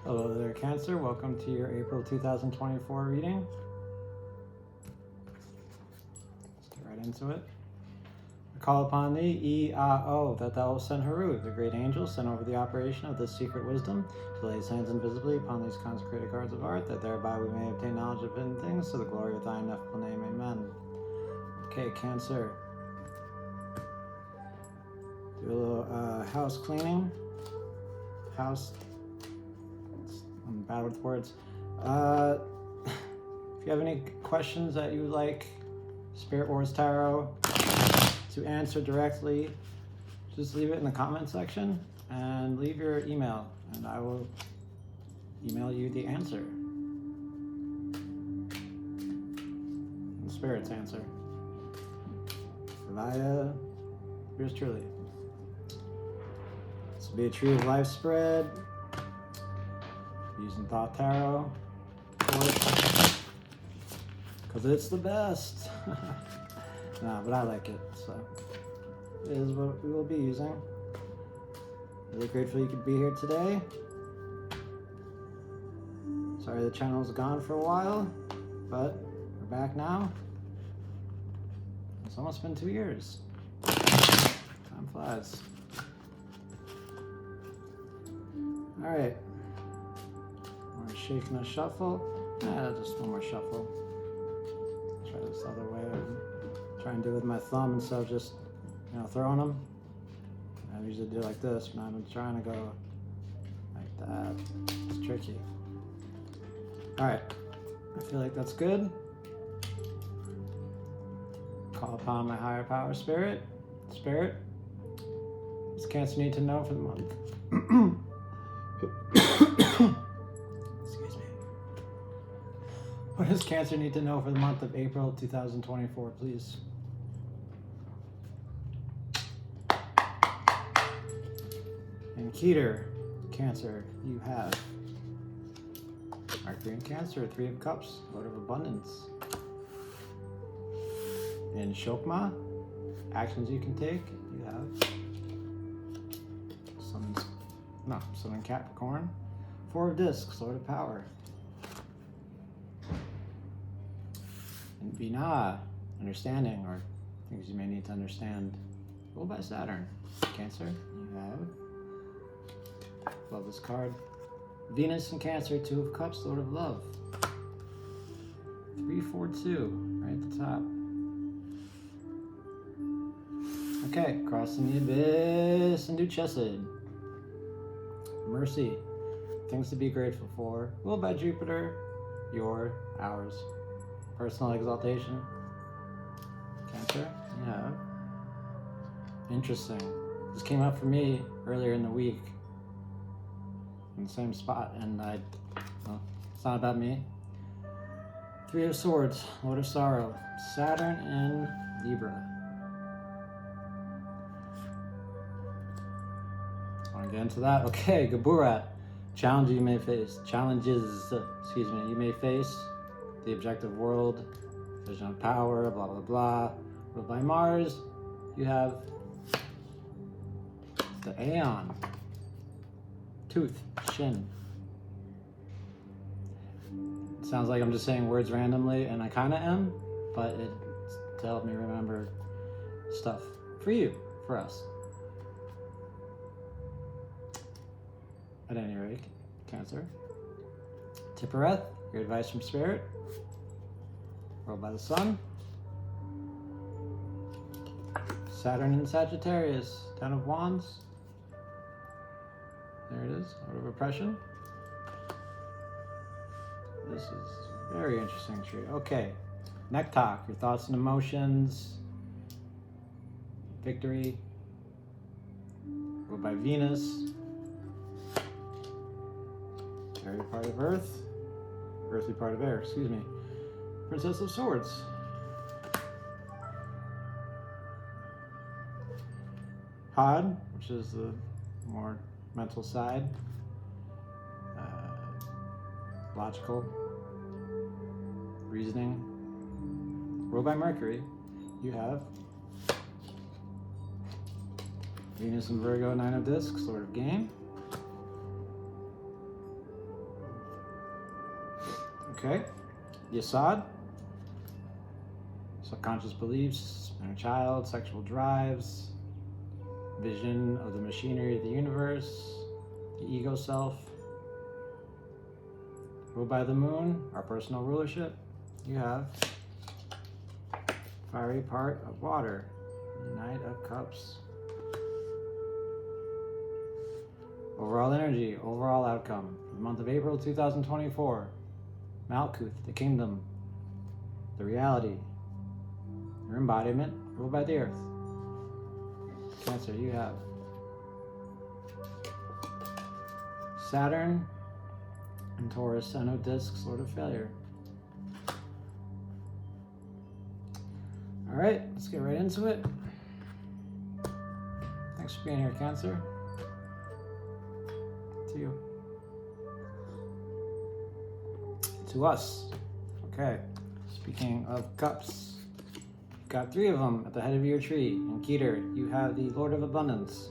Hello there, Cancer. Welcome to your April 2024 reading. Let's get right into it. I call upon thee, E-A-O, that thou wilt send Haru, the great angel, sent over the operation of this secret wisdom, to lay his hands invisibly upon these consecrated cards of art, that thereby we may obtain knowledge of hidden things, to the glory of thy ineffable name. Amen. Okay, Cancer. Do a little house cleaning. I'm bad with words. If you have any questions that you would like Spirit Wars Tarot to answer directly, just leave it in the comment section and leave your email, and I will email you the answer. And Spirit's answer. Via yours truly. This will be a Tree of Life spread. Using Thought Tarot because it's the best. Nah, but I like it, so it is what we will be using. Really grateful you could be here today. Sorry the channel's gone for a while, but we're back now. It's almost been 2 years. Time flies. All right. Shaking a shuffle. Just one more shuffle. Try this other way. Try and do it with my thumb instead of just, throwing them. I usually do it like this, but I'm trying to go like that. It's tricky. All right. I feel like that's good. Call upon my higher power, Spirit. Spirit. What's Cancer need to know for the month? What does Cancer need to know for the month of April 2024, please? And Keter, Cancer, you have Mercury and Cancer, Three of Cups, Lord of Abundance. In Shokma, actions you can take, you have Sun in Capricorn, Four of Discs, Lord of Power. And Vina, understanding, or things you may need to understand, ruled by Saturn. Cancer, you have, love this card, Venus and Cancer, Two of Cups, Lord of Love. 342, right at the top. Okay, crossing the abyss and do chesed. Mercy, things to be grateful for, ruled by Jupiter, ours. Personal exaltation. Cancer? Yeah. Interesting. This came up for me earlier in the week in the same spot, and it's not about me. Three of Swords, Lord of Sorrow. Saturn in Libra. I want to get into that. Okay, Gaburat. Challenges you may face. You may face. The objective world, vision of power, blah, blah, blah. Ruled by Mars, you have the Aeon, Tooth, Shin. It sounds like I'm just saying words randomly, and I kind of am, but it's to help me remember stuff for you, for us. At any rate, Cancer. Tippereth, your advice from Spirit. Ruled by the Sun. Saturn in Sagittarius, Ten of Wands. There it is, Lord of Oppression. This is a very interesting tree. Okay, Nektok, your thoughts and emotions. Victory. Ruled by Venus. Airy part of Earth. Earthly part of air, excuse me. Princess of Swords. Pod, which is the more mental side. Logical. Reasoning. Ruled by Mercury, you have Venus and Virgo, Nine of Discs, Lord of Game. Okay. Yesod. Subconscious beliefs, inner child, sexual drives, vision of the machinery of the universe, the ego self. Ruled by the moon, our personal rulership. You have fiery part of water, Knight of Cups. Overall energy, overall outcome. For the month of April 2024, Malkuth, the kingdom, the reality, your embodiment, ruled by the earth. Cancer, you have Saturn and Taurus, Anno Disc, Sword of Failure. All right, let's get right into it. Thanks for being here, Cancer. To you. To us. Okay. Speaking of cups, you've got 3 of them at the head of your tree. In Keter, you have the Lord of Abundance.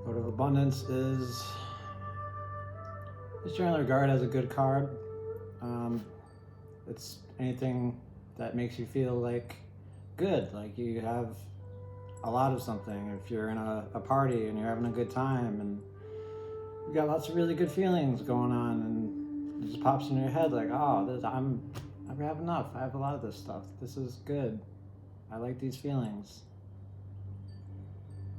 Lord of Abundance is generally regarded as a good card. It's anything that makes you feel like good, like you have a lot of something. If you're in a party and you're having a good time and you got lots of really good feelings going on, and it just pops in your head like, oh, I have enough. I have a lot of this stuff. This is good. I like these feelings.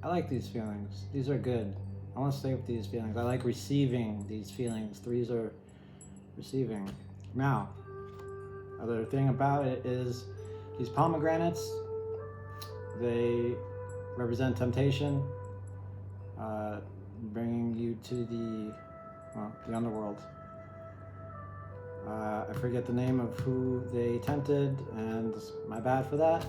I like these feelings. These are good. I want to stay with these feelings. I like receiving these feelings. 3s are receiving. Now, other thing about it is these pomegranates, they represent temptation, bringing you to the underworld. I forget the name of who they tempted, and my bad for that.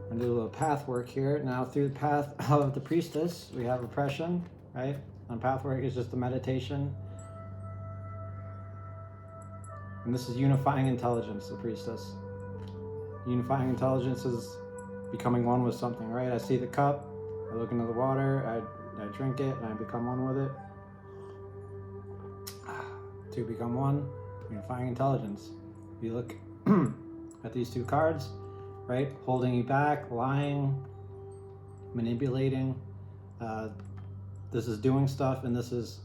I'm gonna do a little path work here. Now, through the path of the priestess, we have oppression, right? And path work is just the meditation. And this is unifying intelligence, the priestess. Unifying intelligence is becoming one with something, right? I see the cup, I look into the water, I drink it, and I become one with it. To become one, unifying intelligence. If you look at these 2 cards, right? Holding you back, lying, manipulating. This is doing stuff, and this is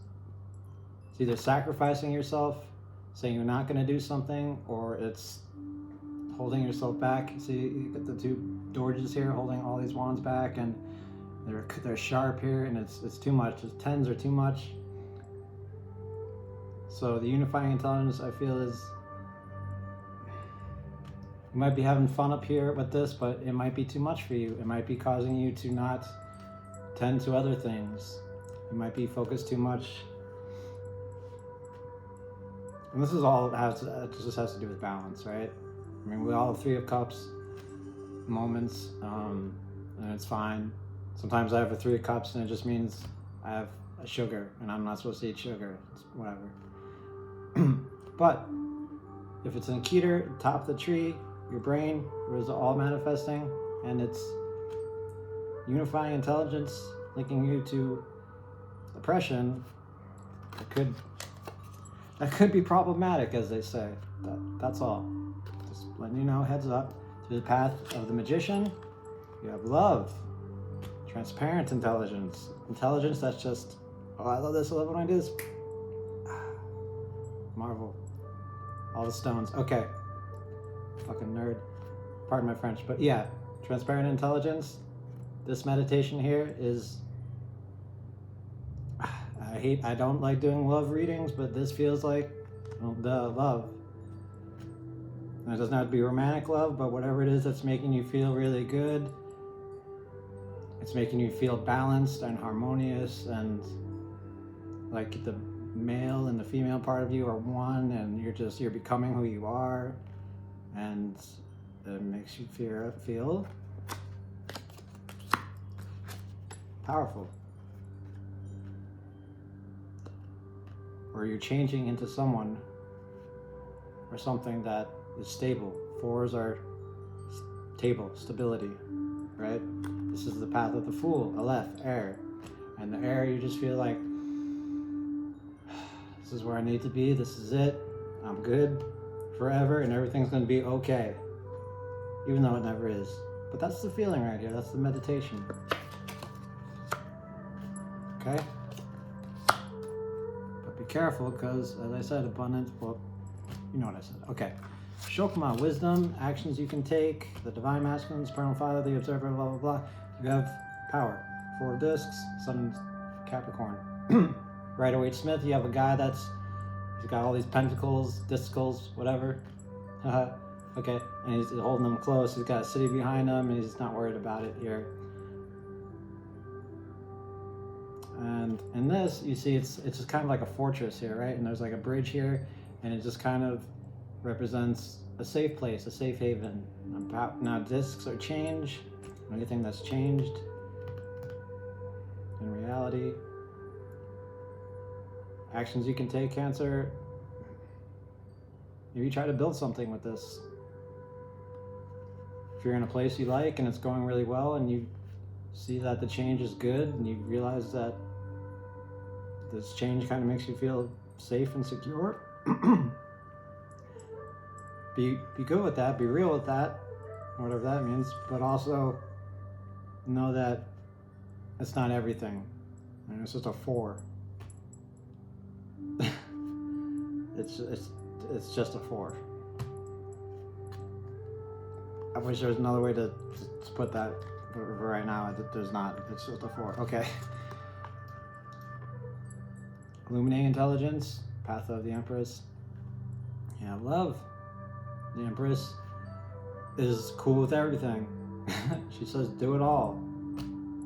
it's either sacrificing yourself, saying you're not going to do something, or it's holding yourself back. See, you get the 2 Doges here holding all these wands back, and they're sharp here, and it's too much. The 10s are too much. So the unifying intelligence, I feel, is you might be having fun up here with this, but it might be too much for you. It might be causing you to not tend to other things. You might be focused too much. And this is all it just has to do with balance, right? I mean, we all have 3 of Cups moments, and it's fine. Sometimes I have a 3 of Cups, and it just means I have a sugar, and I'm not supposed to eat sugar. It's whatever. But if it's in Keter, top of the tree, your brain is all manifesting, and it's unifying intelligence, linking you to oppression, that could be problematic, as they say. That's all. Just letting you know, heads up. Through the path of the magician, you have love, transparent intelligence, intelligence that's just, oh, I love this, I love when I do this. Marvel. All the stones. Okay. Fucking nerd. Pardon my French. But yeah, transparent intelligence. This meditation here is, I don't like doing love readings, but this feels like the love. And it doesn't have to be romantic love, but whatever it is that's making you feel really good, it's making you feel balanced and harmonious, and like the male and the female part of you are one, and you're becoming who you are, and it makes you feel powerful. Or you're changing into someone or something that is stable. 4s are stable, stability, right? This is the path of the Fool, Aleph, air. And the air, you just feel like This is where I need to be. This is it. I'm good forever, and everything's going to be okay. Even though it never is. But that's the feeling right here. That's the meditation. Okay? But be careful, because, as I said, abundance, well, you know what I said. Okay. Shokma, wisdom, actions you can take, the divine masculine, supernal father, the observer, blah, blah, blah. You have power. 4 discs, sun in Capricorn. Rider-Waite Smith, you have a guy he's got all these pentacles, discals, whatever. Okay, and he's holding them close. He's got a city behind him, and he's not worried about it here. And in this, you see it's just kind of like a fortress here, right? And there's like a bridge here, and it just kind of represents a safe place, a safe haven. Now discs are change, anything that's changed in reality. Actions you can take, Cancer. Maybe try to build something with this. If you're in a place you like and it's going really well and you see that the change is good and you realize that this change kind of makes you feel safe and secure, be good with that, be real with that, whatever that means, but also know that it's not everything. And it's just a 4. It's just a 4. I wish there was another way to put that, but right now there's not. It's just a 4. Okay. Illuminating intelligence, path of the Empress. Yeah, love. The Empress is cool with everything. She says, do it all.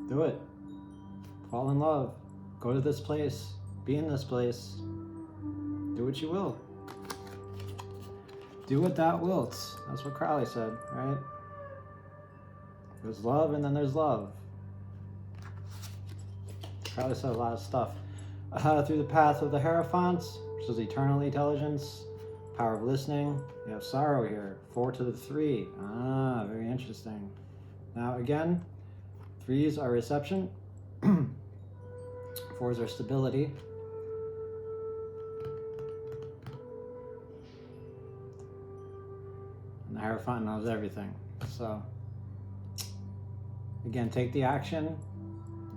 Do it. Fall in love. Go to this place. Be in this place. Do what you will. Do what thou wilt. That's what Crowley said, right? There's love and then there's love. Crowley said a lot of stuff. Through the path of the Hierophant, which is eternal intelligence, power of listening. You have sorrow here. 4 to the 3. Ah, very interesting. Now again, 3s are reception. 4s are stability. And the Hierophant knows everything. So, again, take the action,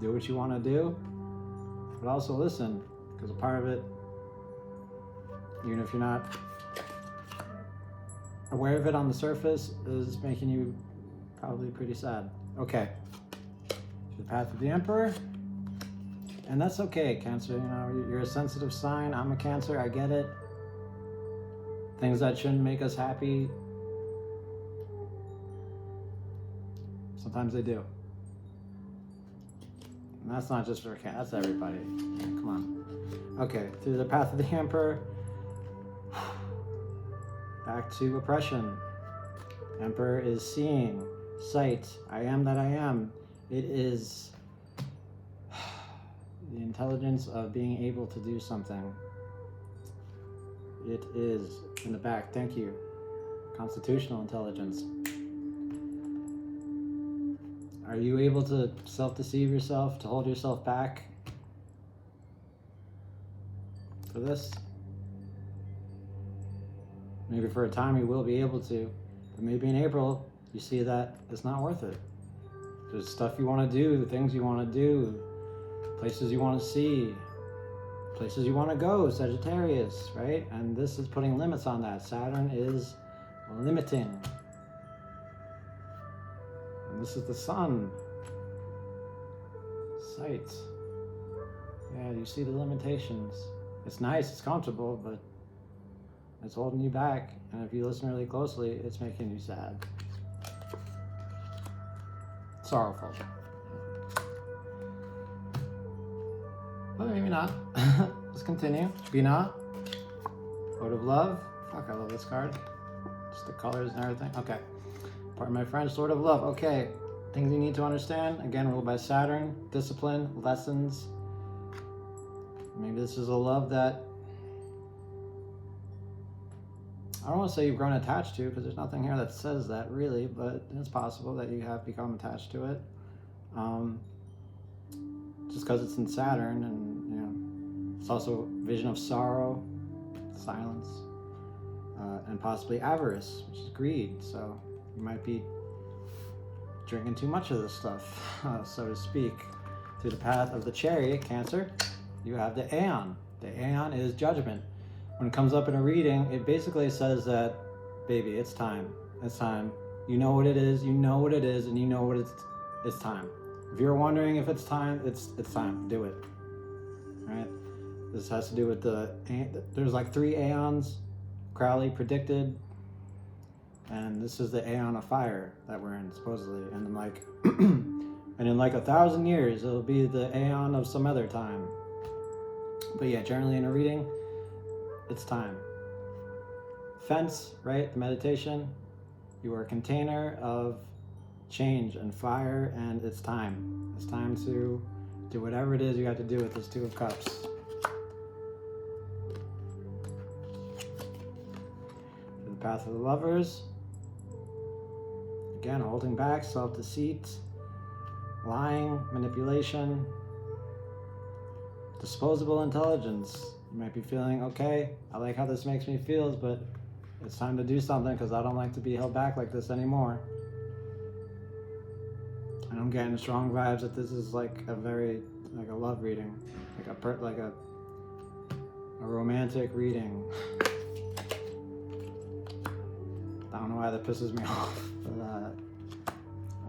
do what you want to do, but also listen, because a part of it, even if you're not aware of it on the surface, is making you probably pretty sad. Okay, the path of the Emperor, and that's okay, Cancer. You know, you're a sensitive sign. I'm a Cancer. I get it. Things that shouldn't make us happy, sometimes they do. And that's not just for Cancer. That's everybody. Yeah, come on. Okay, through the path of the Emperor. Back to oppression. Emperor is seeing, sight. I am that I am. It is the intelligence of being able to do something. It is in the back. Thank you. Constitutional intelligence. Are you able to self-deceive yourself, to hold yourself back for this? Maybe for a time you will be able to, but maybe in April you see that it's not worth it. There's stuff you want to do, things you want to do, places you want to see, places you want to go, Sagittarius, right? And this is putting limits on that. Saturn is limiting. And this is the sun. Sight. Yeah, you see the limitations. It's nice, it's comfortable, but it's holding you back. And if you listen really closely, it's making you sad. Sorrowful. But maybe not. Let's continue. Binah. Vote of love. Fuck, I love this card. Just the colors and everything. Okay. Pardon my French. Sword of love. Okay. Things you need to understand. Again, ruled by Saturn. Discipline. Lessons. Maybe this is a love that I don't want to say you've grown attached to, because there's nothing here that says that really, but it's possible that you have become attached to it. Just because it's in Saturn, and you know, It's also vision of sorrow, silence, and possibly avarice, which is greed. So you might be drinking too much of this stuff, so to speak. Through the path of the Chariot, Cancer, you have the Aeon. The Aeon is judgment. When it comes up in a reading, it basically says that, baby, it's time. It's time. You know what it is, and you know what it's time. If you're wondering if it's time, it's time. Do it. Right? This has to do with there's like 3 Aeons Crowley predicted, and this is the Aeon of Fire that we're in, supposedly. And in like and in like 1,000 years, it'll be the Aeon of some other time. But yeah, generally in a reading, it's time. Fence, right? The meditation. You are a container of change and fire, and it's time. It's time to do whatever it is you have to do with this 2 of Cups. The path of the Lovers. Again, holding back, self-deceit, lying, manipulation, disposable intelligence. You might be feeling, okay, I like how this makes me feel, but it's time to do something because I don't like to be held back like this anymore. And I'm getting strong vibes that this is like a very, like a love reading, like a romantic reading. I don't know why that pisses me off, but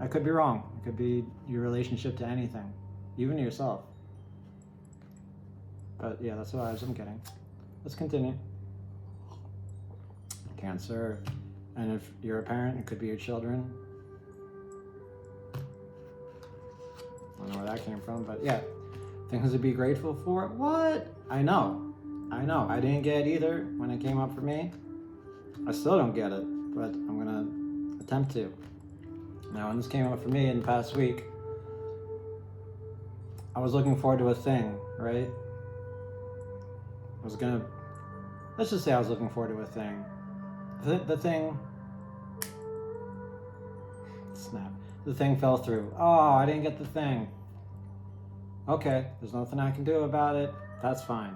I could be wrong. It could be your relationship to anything, even yourself. But yeah, that's what I'm getting. Let's continue. Cancer, and if you're a parent, it could be your children. I don't know where that came from, but yeah, things to be grateful for. What? I know. I didn't get it either when it came up for me. I still don't get it, but I'm gonna attempt to. Now, when this came up for me in the past week, I was looking forward to a thing, right? Let's just say I was looking forward to a thing. The thing, snap. The thing fell through. Oh, I didn't get the thing. Okay, there's nothing I can do about it. That's fine.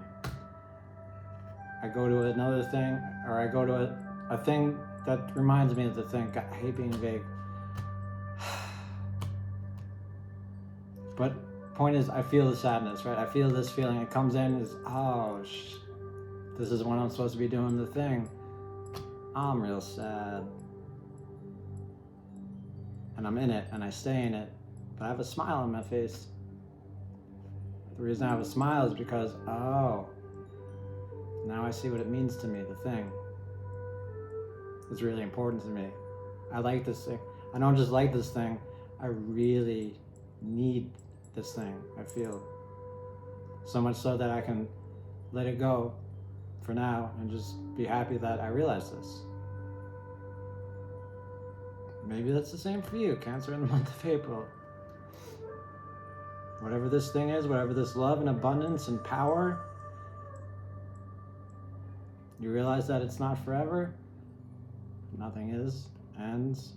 I go to another thing, or I go to a thing that reminds me of the thing. God, I hate being vague. But point is, I feel the sadness, right? I feel this feeling. It comes in, is, this is when I'm supposed to be doing the thing. I'm real sad. And I'm in it, and I stay in it. But I have a smile on my face. The reason I have a smile is because, now I see what it means to me, the thing. It's really important to me. I like this thing. I don't just like this thing. I really need this thing, I feel. So much so that I can let it go for now and just be happy that I realized this. Maybe that's the same for you, Cancer, in the month of April. Whatever this thing is, whatever this love and abundance and power, you realize that it's not forever. Nothing is, ends,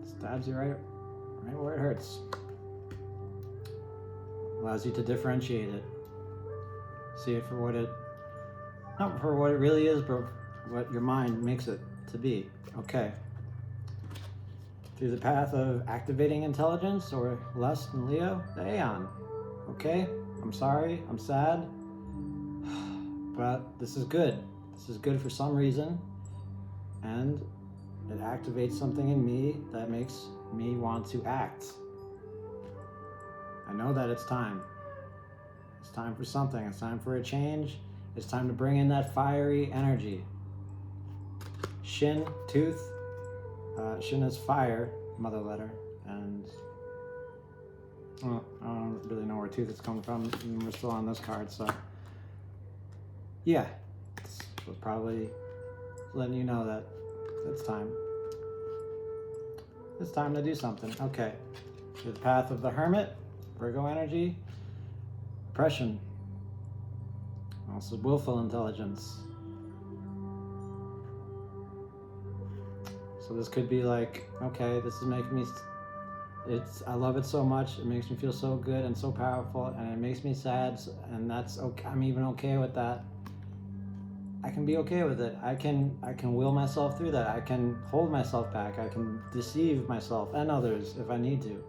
stabs you right where it hurts. Allows you to differentiate it. See it for what it, not for what it really is, but what your mind makes it to be. Okay. Through the path of activating intelligence or lust in Leo, the Aeon. Okay, I'm sorry, I'm sad, but this is good. This is good for some reason, and it activates something in me that makes me want to act. I know that it's time. It's time for something. It's time for a change. It's time to bring in that fiery energy. Shin, tooth. Shin is fire, mother letter, and I don't really know where tooth is coming from. We're still on this card, so yeah, it's probably letting you know that it's time. It's time to do something. Okay, the path of the Hermit, Virgo energy, oppression, also willful intelligence. So this could be like, okay, this is making me I love it so much. It makes me feel so good and so powerful, and it makes me sad, and that's okay. I'm even okay with that. I can be okay with it. I can will myself through that. I can hold myself back. I can deceive myself and others if I need to.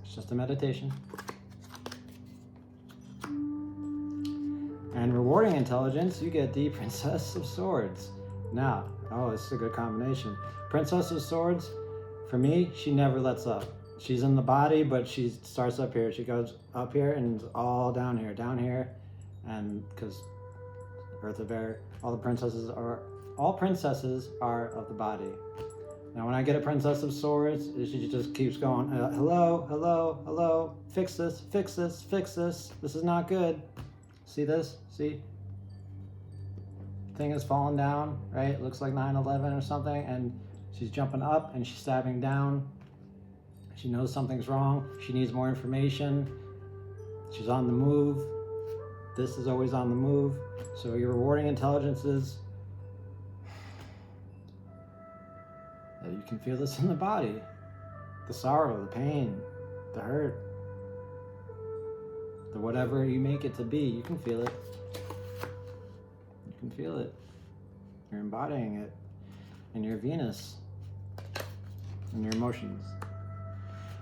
It's just a meditation. And rewarding intelligence, you get the Princess of Swords. Now, oh, this is a good combination. Princess of Swords, for me, she never lets up. She's in the body, but she starts up here. She goes up here and all down here, and because Earth of Air, all princesses are of the body. Now, when I get a Princess of Swords, she just keeps going, hello, hello, hello, fix this, fix this, fix this. This is not good. See this? See? Thing is falling down, right? It looks like 9/11 or something, and she's jumping up and she's stabbing down. She knows something's wrong. She needs more information. She's on the move. This is always on the move. So your rewarding intelligence is that you can feel this in the body. The sorrow, the pain, the hurt, the whatever you make it to be, you can feel it. You can feel it. You're embodying it in your Venus, in your emotions,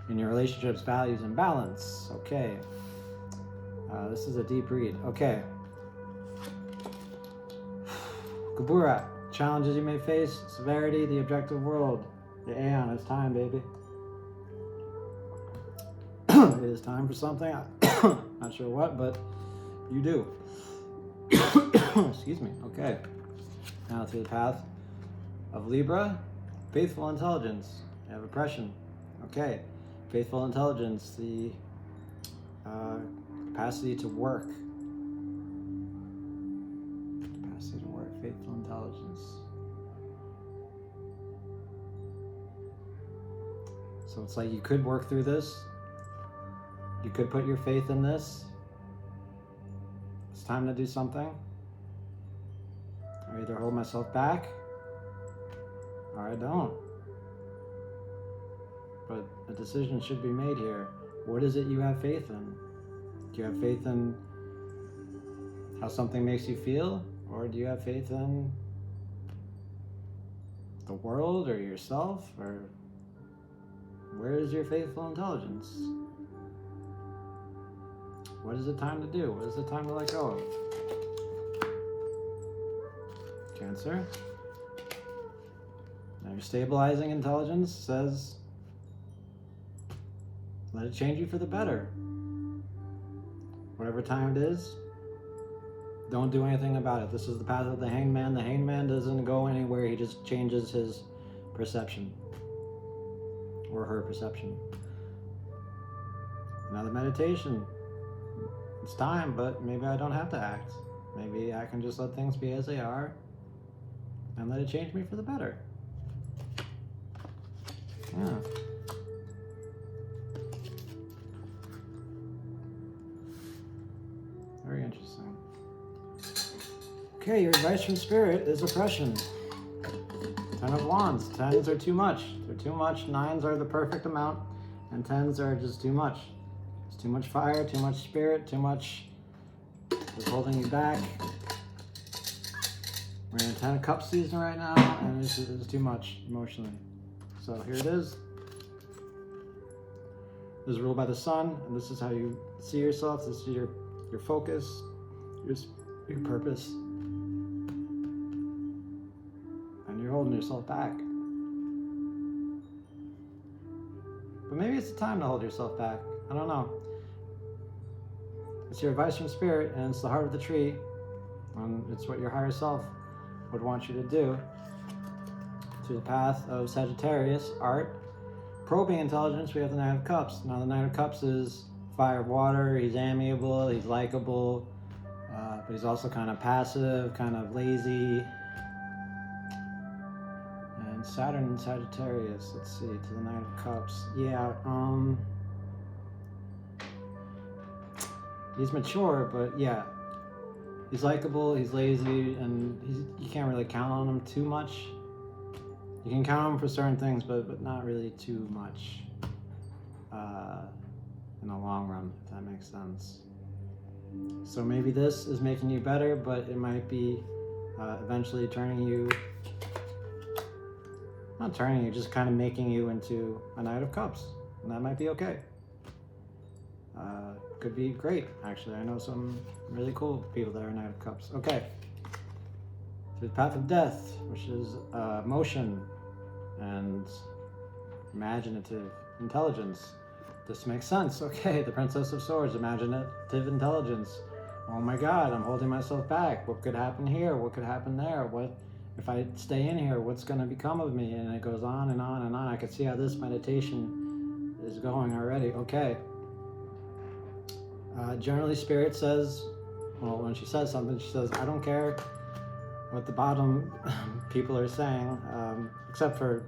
in your relationships, values, and balance. Okay. This is a deep read. Okay. Kabura, challenges you may face, severity, the objective world. The Aeon, it's time, baby. It is time for something. Not sure what, but you do. Excuse me. Okay. Now to the path of Libra. Faithful intelligence. You have oppression. Okay. Faithful intelligence. The capacity to work. Capacity to work. Faithful intelligence. So it's like you could work through this. You could put your faith in this. It's time to do something. I either hold myself back or I don't. But a decision should be made here. What is it you have faith in? Do you have faith in how something makes you feel? Or do you have faith in the world or yourself? Or where is your faithful intelligence? What is it time to do? What is it time to let go of? Cancer. Now your stabilizing intelligence says, let it change you for the better. Whatever time it is, don't do anything about it. This is the path of the Hanged Man. The Hanged Man doesn't go anywhere. He just changes his perception. Or her perception. Now the meditation. It's time, but maybe I don't have to act. Maybe I can just let things be as they are and let it change me for the better. Yeah. Very interesting. Okay, your advice from Spirit is oppression. 10 of Wands. 10s are too much. They're too much. 9s are the perfect amount. And 10s are just too much. It's too much fire, too much spirit, too much is holding you back. We're in a 10 of Cups season right now, and it's too much emotionally. So here it is. This is ruled by the Sun, and this is how you see yourself. This is your focus, your purpose. And you're holding yourself back. But maybe it's the time to hold yourself back. I don't know. It's your advice from Spirit, and it's the heart of the tree. And it's what your higher self would want you to do. To the path of Sagittarius, art. Probing intelligence, we have the Knight of Cups. Now the Knight of Cups is fire, water. He's amiable, he's likable, but he's also kind of passive, kind of lazy. And Saturn and Sagittarius, let's see, to the Knight of Cups. Yeah, he's mature, but yeah, he's likable, he's lazy, and you can't really count on him too much. You can count on them for certain things, but not really too much in the long run, if that makes sense. So maybe this is making you better, but it might be eventually turning you, not turning you, just kind of making you into a Knight of Cups. And that might be okay. Could be great, actually. I know some really cool people that are Knight of Cups. Okay. Through the path of death, which is motion and imaginative intelligence. This makes sense. Okay, the Princess of Swords, imaginative intelligence. Oh my God, I'm holding myself back. What could happen here? What could happen there? What if I stay in here? What's going to become of me? And it goes on and on and on. I can see how this meditation is going already. Okay. Generally, Spirit says, well, when she says something, she says, I don't care what the bottom people are saying, except for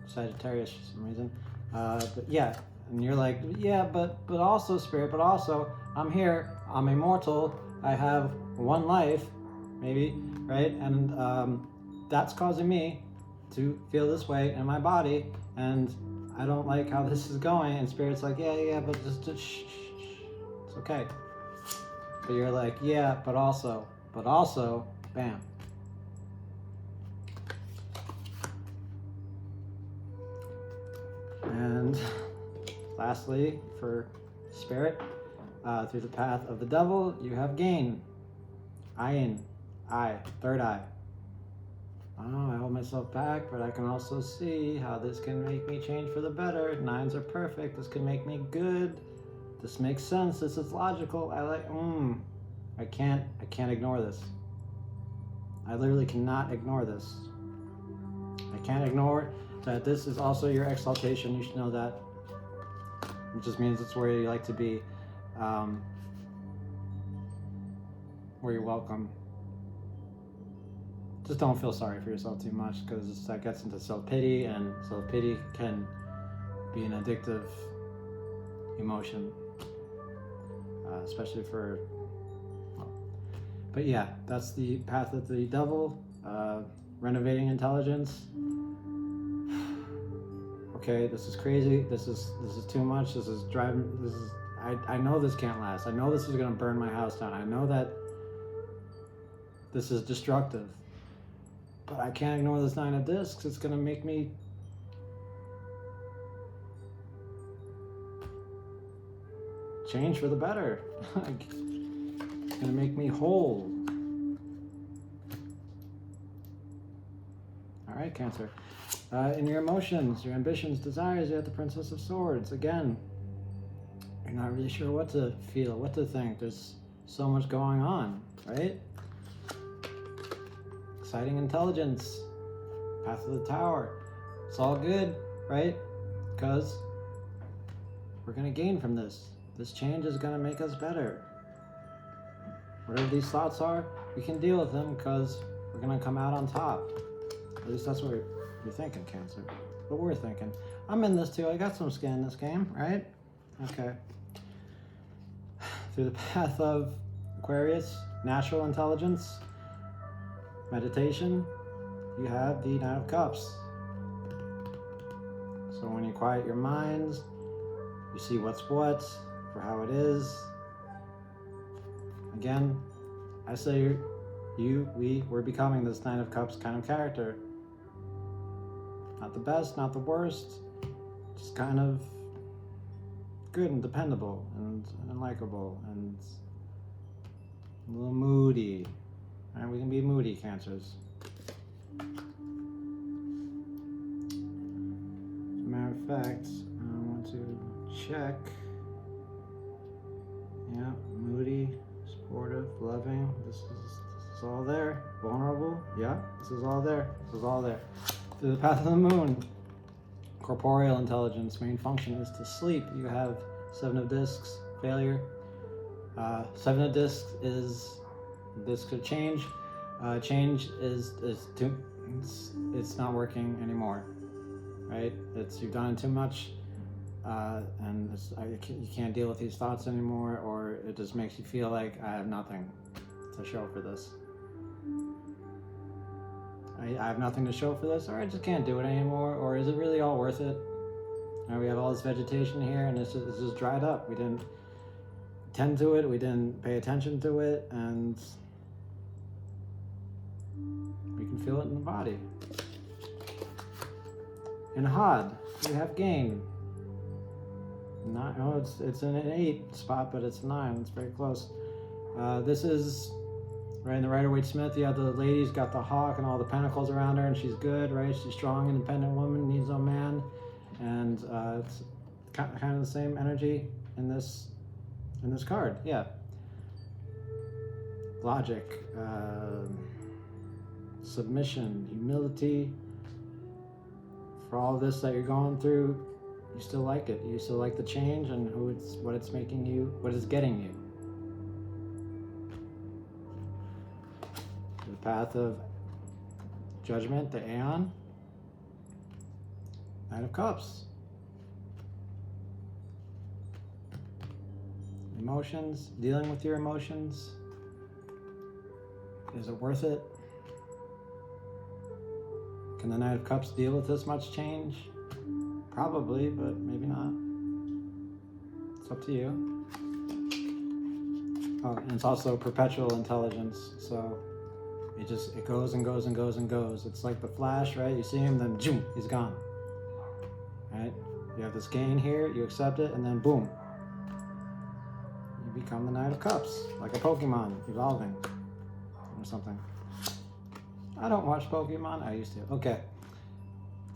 Sagittarius for some reason. But yeah, and you're like, yeah, but also Spirit, but also I'm here, I'm immortal, I have one life, maybe, right? And that's causing me to feel this way in my body, and I don't like how this is going. And Spirit's like, yeah, but just shh, it's okay. But you're like, yeah, but also, bam. And lastly, for Spirit, through the path of the devil, you have gain. Ayin, eye, third eye. Oh, I hold myself back, but I can also see how this can make me change for the better. Nines are perfect. This can make me good. This makes sense. This is logical. I can't ignore this. I literally cannot ignore this. I can't ignore that this is also your exaltation. You should know that. It just means it's where you like to be, where you're welcome. Just don't feel sorry for yourself too much, because that gets into self-pity, and self-pity can be an addictive emotion, especially for, but yeah, that's the path of the devil, renovating intelligence. Okay, this is crazy, this is too much, this is driving, I know this can't last, I know this is gonna burn my house down, I know that this is destructive, but I can't ignore this 9 of discs. It's gonna make me change for the better. It's gonna make me whole. All right, Cancer. In your emotions, your ambitions, desires, you have the Princess of Swords. Again, you're not really sure what to feel, what to think. There's so much going on, right? Exciting intelligence, path of the Tower. It's all good, right? Because we're gonna gain from this. This change is gonna make us better. Whatever these thoughts are, we can deal with them because we're gonna come out on top. At least that's what you're thinking, Cancer. But we're thinking. I'm in this too. I got some skin in this game, right? Okay. Through the path of Aquarius, natural intelligence, meditation, you have the Knight of Cups. So when you quiet your minds, you see what's what for how it is. Again, I say we're becoming this Knight of Cups kind of character. Not the best, not the worst, just kind of good and dependable and likable and a little moody. Right, we can be moody, Cancers. As a matter of fact, I want to check. Yeah, moody, supportive, loving. This is all there. Vulnerable. Yeah, this is all there. This is all there. Through the path of the moon, corporeal intelligence. Main function is to sleep. You have 7 of discs. Failure. 7 of discs is. This could change. Change is too. It's not working anymore, right? You've done it too much, and you can't deal with these thoughts anymore, or it just makes you feel like I have nothing to show for this. I have nothing to show for this, or I just can't do it anymore, or is it really all worth it? We have all this vegetation here, and it's just dried up. We didn't tend to it, we didn't pay attention to it, and we can feel it in the body. In Hod, we have gain. It's in an 8 spot, but it's 9. It's very close. This is right in the Rider-Waite-Smith. You have the lady's got the hawk and all the pentacles around her, and she's good, right? She's a strong, independent woman, needs no man, and it's kind of the same energy in this card. Yeah. Logic, submission, humility. For all this that you're going through, you still like it. You still like the change and what it's making you, what it's getting you. The path of judgment, the Aeon, Knight of Cups. Emotions, dealing with your emotions. Is it worth it? Can the Knight of Cups deal with this much change? Probably, but maybe not. It's up to you. Oh, and it's also perpetual intelligence, so it goes and goes and goes and goes. It's like the Flash, right? You see him, then zoom, he's gone. Right? You have this gain here, you accept it, and then boom. You become the Knight of Cups, like a Pokemon evolving or something. I don't watch Pokemon. I used to. Okay.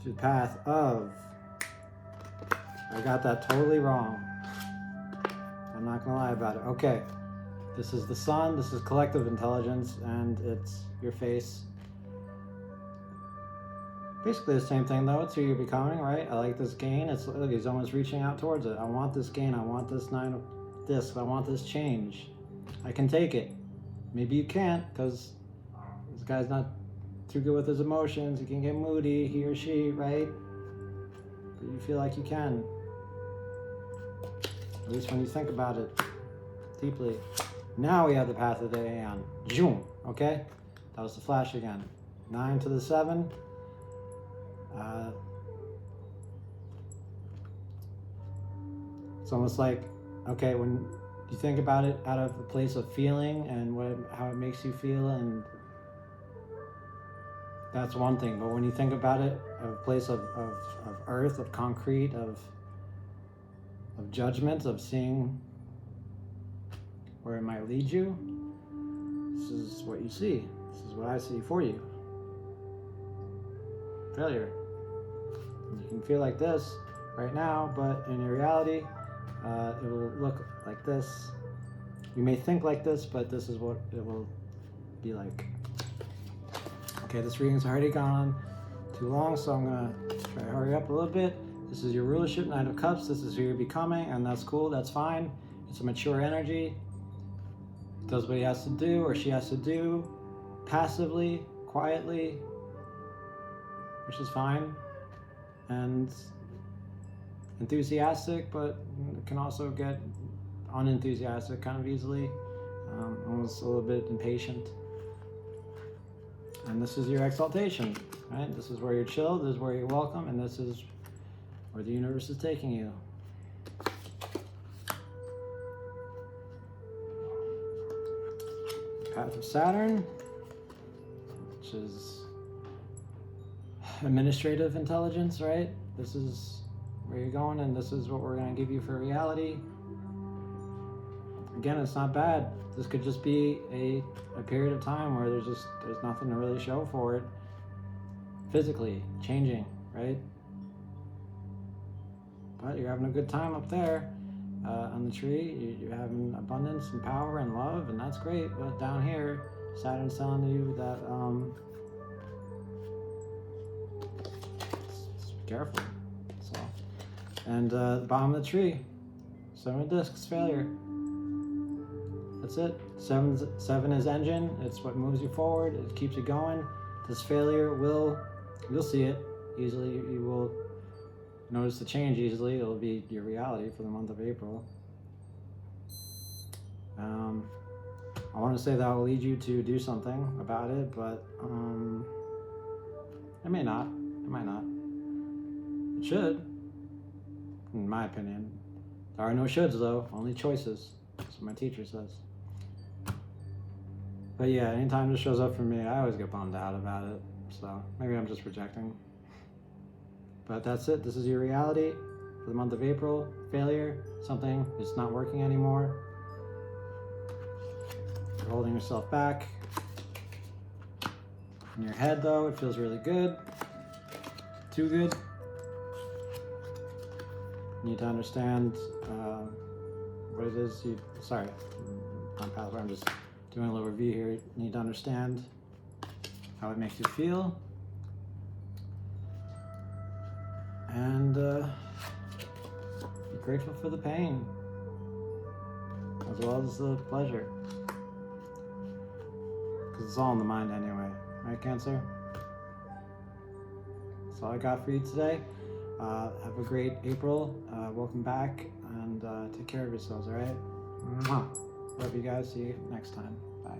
To the path of... I got that totally wrong. I'm not going to lie about it. Okay. This is the sun. This is collective intelligence, and it's your face. Basically the same thing, though. It's who you're becoming, right? I like this gain. Look, he's almost reaching out towards it. I want this gain. I want this 9 of this. I want this change. I can take it. Maybe you can't, because this guy's not too good with his emotions. He can get moody, he or she, right? But you feel like you can. At least when you think about it deeply. Now we have the path of the Aeon. Zoom, okay? That was the Flash again. 9 to the 7. It's almost like, okay, when you think about it out of a place of feeling and how it makes you feel, and that's one thing. But when you think about it of a place of earth, of concrete, of judgment, of seeing where it might lead you, this is what you see. This is what I see for you. Failure. You can feel like this right now, but in reality, it will look like this. You may think like this, but this is what it will be like. Okay, this reading's already gone too long, so I'm gonna try to hurry up a little bit. This is your rulership, Knight of Cups. This is who you're becoming, and that's cool, that's fine. It's a mature energy. Does what he has to do or she has to do, passively, quietly, which is fine. And enthusiastic, but can also get unenthusiastic kind of easily, almost a little bit impatient. And this is your exaltation, right? This is where you're chilled, this is where you're welcome, and this is where the universe is taking you. Path of Saturn, which is administrative intelligence, right? This is where you're going, and this is what we're going to give you for reality. Again, it's not bad. This could just be a period of time where there's nothing to really show for it physically changing, right? But you're having a good time up there on the tree. You're having abundance and power and love, and that's great. But down here, Saturn's telling you that careful. So, and the bottom of the tree, 7 of discs, failure. That's it. 7 is engine. It's what moves you forward. It keeps you going. This failure you'll see it easily. You will notice the change easily. It'll be your reality for the month of April. I want to say that will lead you to do something about it, but It may not. It might not. It should, in my opinion. There are no shoulds though, only choices. That's what my teacher says. But yeah, anytime this shows up for me, I always get bummed out about it. So maybe I'm just projecting. But that's it. This is your reality for the month of April. Failure, something is not working anymore. You're holding yourself back. In your head though, it feels really good. Too good. You need to understand what it is you, sorry, I'm just doing a little review here. You need to understand how it makes you feel. And be grateful for the pain, as well as the pleasure. Because it's all in the mind anyway, right, Cancer? That's all I got for you today. Have a great April. Welcome back, and take care of yourselves, all right? Mwah. Love you guys. See you next time. Bye.